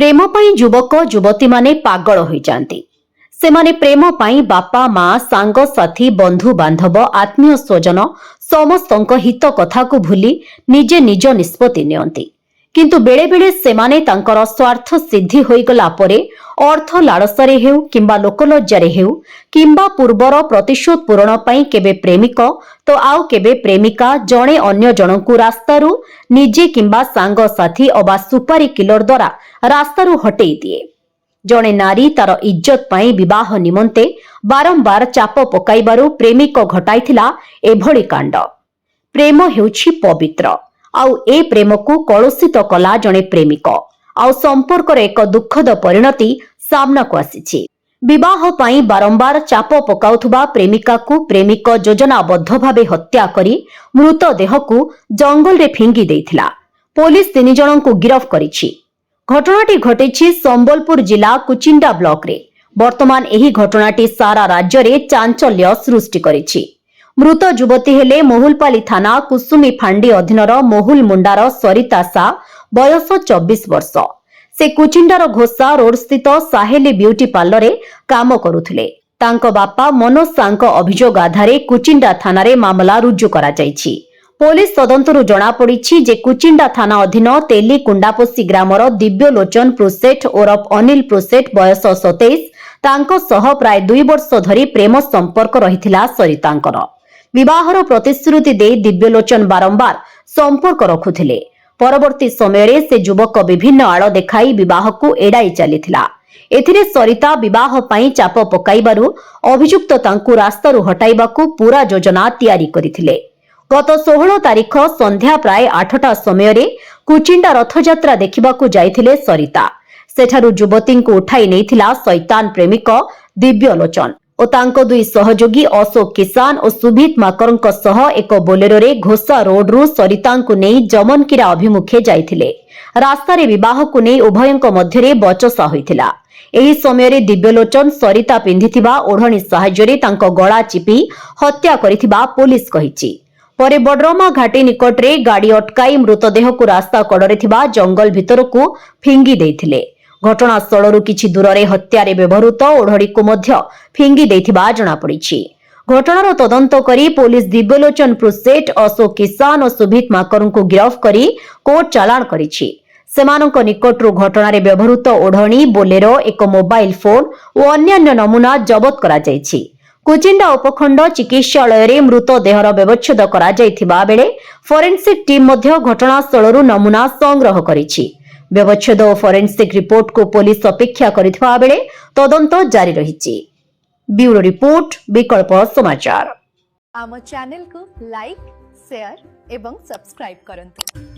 प्रेम पाई युवक युवती माने पागल हो जाती। सेमाने प्रेम पाई बापा माँ सांग साथी बंधु बांधव आत्मीय स्वजन समस्तक हित कथा को भूली निजे निज निष्पत्ति नियंती। किंतु बेले बेले सेमाने तांकर स्वार्थ सिद्धि होईगला परे अर्थ लालसारे हेउ किंबा लोकलज्जारे हेउ किंबा पूर्वर प्रतिशोध पूरण पाई केबे प्रेमिक तो आउ केबे प्रेमिका जणे अन्य जनकु रास्तारू निजे किंबा सांग साथी अबा सुपारी किलर द्वारा रास्तारू हटेई दिए। जणे नारी तार इज्जत पाई विवाह निमंते बारंबार चाप पकाइबारू प्रेमिक घटाइथिला एभଳି कांड। प्रेम हेउछि पवित्र आउ ए प्रेम को कलुषित कला जणे प्रेमिक आउ संपर्कर एक दुखद परिणति सामना को आसीछि। विवाह पाई बारंबार चाप पकाउथुबा प्रेमिका को प्रेमिक योजनाबद्ध भावे हत्या करी मृतदेह को जंगल रे फिंगी देइथिला। पुलिस 3 जणों को गिरफ्त करिछि। घटनाटी घटिछि संबलपुर जिला कुचिंडा ब्लॉक रे। वर्तमान एही घटनाटी सारा राज्य रे चांचल्य सृष्टि करिछि। मृत युवती हेले मोहुलपाली थाना कुसुमी फांडी अधीनर मोहुल मुंडार सरिता सा बयस 24 वर्ष। से कुचिंडार घोषा रोड स्थित साहेली ब्यूटी पार्लर रे काम करुथिले। तांको बापा मनोज सांको अभियोग आधारे कुचिंडा थाना रे मामला रुजु करा जायछि। पुलिस तदंतरु जना पड़िछि जे कुचिंडा थाना अधीन तेली कुंडापोसी ग्रामर दिव्यलोचन प्रोसेट ओरफ अनिल प्रोसेट बयस 27 तांको सह प्राय 2 वर्ष धरी प्रेम संपर्क रहिथिला सरितांकर। विवाहर प्रतिश्रुति दे दिव्यलोचन बारंबार संपर्क रखुथिले। परवर्ती समय रे से युवक विभिन्न आड़ देखाई विवाह को एड़ाई चलीथिला। एथिरे सरिता विवाह पाई चाप पकाइबारु अभियुक्त तांकु रास्तारू हटाइबाकू पूरा योजना तैयारी करिथिले। गत 16 तारीख संध्या प्राय 8टा समय रे कुचिंडा रथयात्रा देखिबाकू जाइथिले सरिता। सेठारू युवती को उठाई नेइथिला शैतान प्रेमिक दिव्यलोचन और तांको 2 सहयोगी अशोक किसान और सुभित माकरंक सह एक बोलेरो रे घोषा रोड रु सरितांकु नेई जमनकीरा अभिमुखे जाइथिले। रास्ता रे विवाह को नेई उभयंक मध्यरे बचसा होइथिला। एही समय रे दिव्यलोचन सरिता पिंधिथिबा ओढ़णी सहाय्य रे तांको गळा चिपी हत्या करिथिबा पुलिस कहिछि। परे बडरमा घाटी निकट रे गाड़ी अटकाई मृतदेह को रास्ता कड़रे थिबा जंगल भितर को फिंगी देइथिले। घटनास्थल किछि दूर रे हत्यारे व्यवहृत ओढ़ड़ी को मध्य फिंगी देइथिबा जणा पड़िछि। घटनार तदंत करी पुलिस दिव्यलोचन प्रोसेट अशोक किसान और सुभित माकरु को गिरफ्त करी कोर्ट चालाण करिछि। सेमानक निकटरू घटनारे व्यवहृत ओढ़णी बोलेरो एक मोबाइल फोन और अन्यान्य नमूना जबत करा जायछि। कुचिंडा उपखंड चिकित्सालय रे मृतदेहर व्यवच्छेद करा जायथिबा बेले फोरेंसिक टीम मध्य घटनास्थलरू नमूना संग्रह करिछि। व्यवच्छेद और फोरेंसिक रिपोर्ट को पुलिस अपेक्षा करिथिबा बेले तदंत जारी रहिछि। ब्यूरो रिपोर्ट विकल्प समाचार। आम चैनल को लाइक शेयर एवं सब्सक्राइब करंतु।